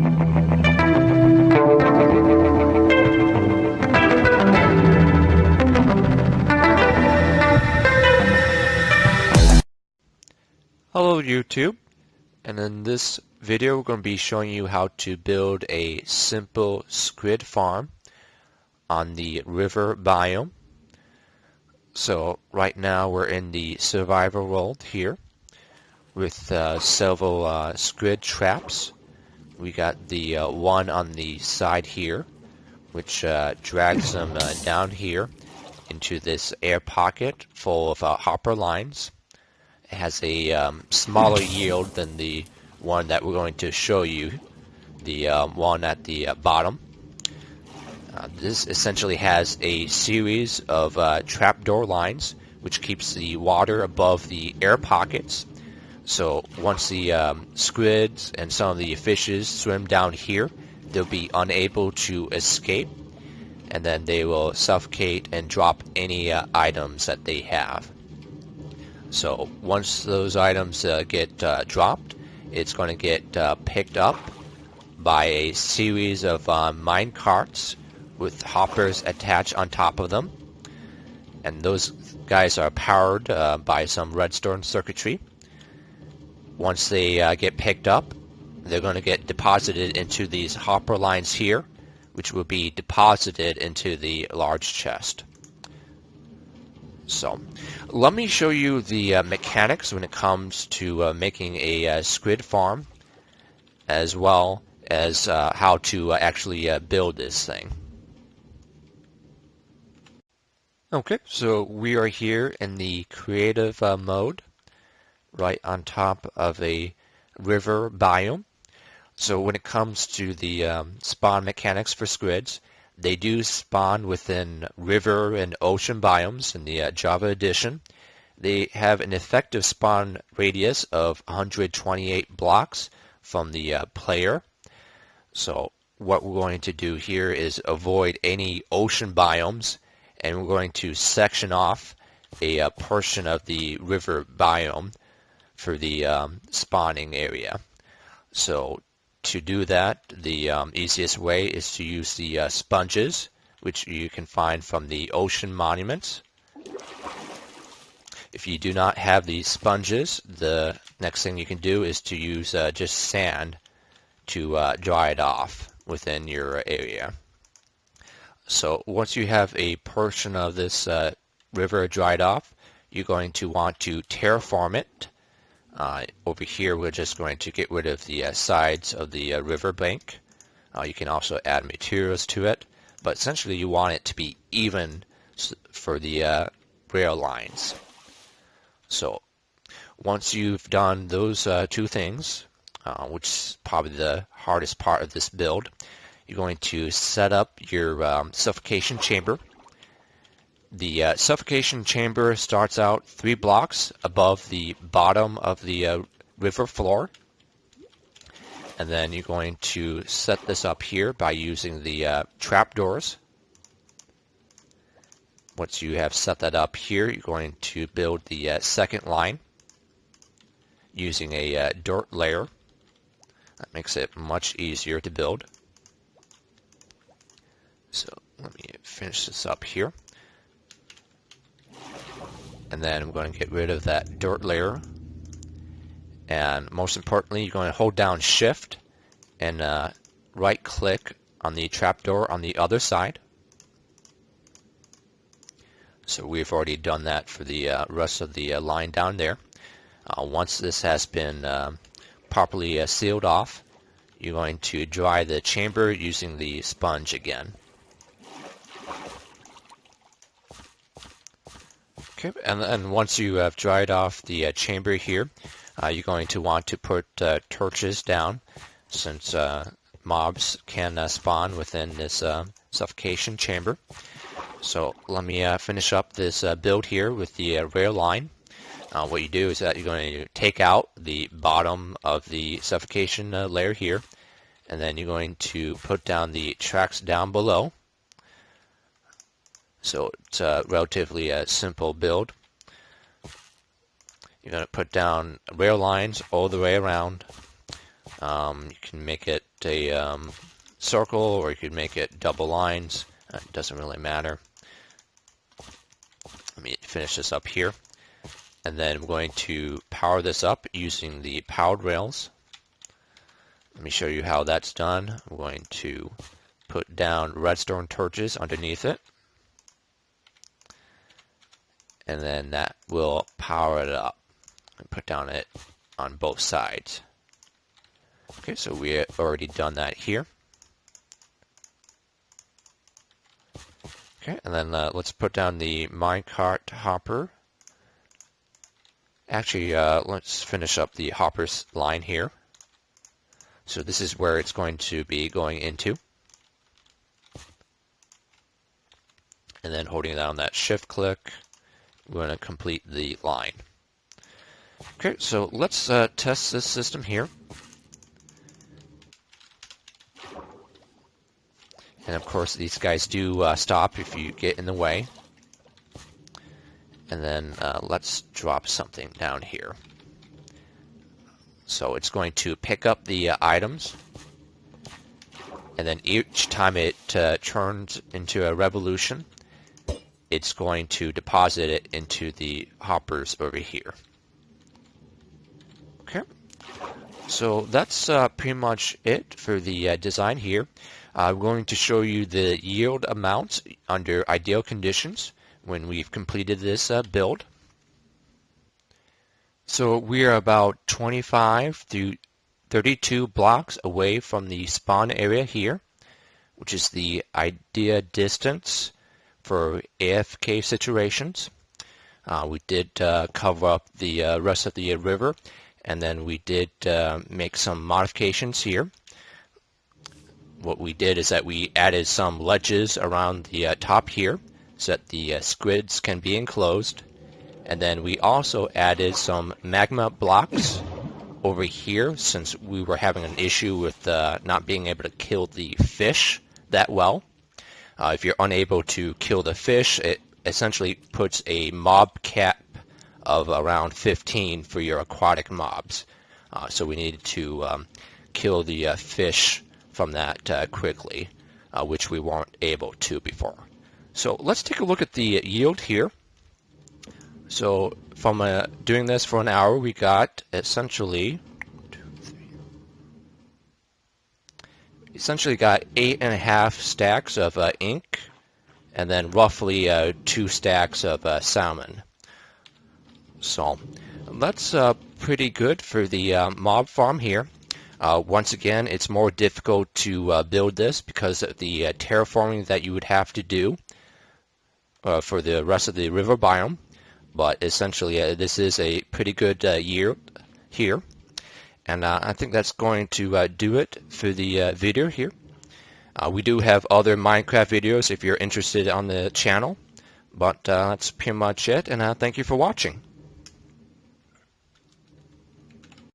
Hello YouTube, and in this video we're going to be showing you how to build a simple squid farm on the river biome. So right now we're in the survival world here with several squid traps. We got the one on the side here which drags them down here into this air pocket full of hopper lines. It has a smaller yield than the one that we're going to show you, the one at the bottom. This essentially has a series of trapdoor lines which keeps the water above the air pockets. So once the squids and some of the fishes swim down here, they'll be unable to escape, and then they will suffocate and drop any items that they have. So once those items get dropped, it's going to get picked up by a series of mine carts with hoppers attached on top of them, and those guys are powered by some redstone circuitry. Once they get picked up, they're going to get deposited into these hopper lines here, which will be deposited into the large chest. So let me show you the mechanics when it comes to making a squid farm, as well as how to actually build this thing. Okay, so we are here in the creative mode, right on top of a river biome. So when it comes to the spawn mechanics for squids, they do spawn within river and ocean biomes in the Java edition. They have an effective spawn radius of 128 blocks from the player. So what we're going to do here is avoid any ocean biomes, and we're going to section off a portion of the river biome for the spawning area. So to do that, the easiest way is to use the sponges, which you can find from the ocean monuments. If you do not have these sponges, the next thing you can do is to use just sand to dry it off within your area. So once you have a portion of this river dried off, you're going to want to terraform it. Over here we're just going to get rid of the sides of the river bank. You can also add materials to it, but essentially you want it to be even for the rail lines. So once you've done those two things, which is probably the hardest part of this build, you're going to set up your suffocation chamber. The suffocation chamber starts out 3 blocks above the bottom of the river floor, and then you're going to set this up here by using the trapdoors. Once you have set that up here, you're going to build the second line using a dirt layer. That makes it much easier to build. So let me finish this up here. And then I'm going to get rid of that dirt layer. And most importantly, you're going to hold down Shift and right click on the trapdoor on the other side. So we've already done that for the rest of the line down there. Once this has been properly sealed off, you're going to dry the chamber using the sponge again. Okay, and then once you have dried off the chamber here, you're going to want to put torches down, since mobs can spawn within this suffocation chamber. So let me finish up this build here with the rail line. What you do is that you're going to take out the bottom of the suffocation layer here, and then you're going to put down the tracks down below. So it's a relatively simple build. You're going to put down rail lines all the way around, You can make it a circle, or you could make it double lines. It doesn't really matter. Let me finish this up here. And then I'm going to power this up using the powered rails. Let me show you how that's done. I'm going to put down redstone torches underneath it. And then that will power it up. And put down it on both sides. Okay, so we already done that here. Okay, and then let's put down the minecart hopper. Actually, let's finish up the hopper's line here. So this is where it's going to be going into. And then holding down that shift click, we're going to complete the line. Okay, so let's test this system here. And of course, these guys do stop if you get in the way. And then let's drop something down here. So it's going to pick up the items. And then each time it turns into a revolution, it's going to deposit it into the hoppers over here. Okay. So that's pretty much it for the design here. I'm going to show you the yield amounts under ideal conditions when we've completed this build. So we are about 25 to 32 blocks away from the spawn area here, which is the ideal distance for AFK situations. We did cover up the rest of the river, and then we did make some modifications here. What we did is that we added some ledges around the top here so that the squids can be enclosed. And then we also added some magma blocks over here since we were having an issue with not being able to kill the fish that well. If you're unable to kill the fish, it essentially puts a mob cap of around 15 for your aquatic mobs. So we needed to kill the fish from that quickly, which we weren't able to before. So let's take a look at the yield here. So from doing this for an hour, we got essentially got 8.5 stacks of ink, and then roughly 2 stacks of salmon. So that's pretty good for the mob farm here. Once again, it's more difficult to build this because of the terraforming that you would have to do for the rest of the river biome. But essentially, this is a pretty good yield here. And I think that's going to do it for the video here. We do have other Minecraft videos if you're interested on the channel. But that's pretty much it, and thank you for watching.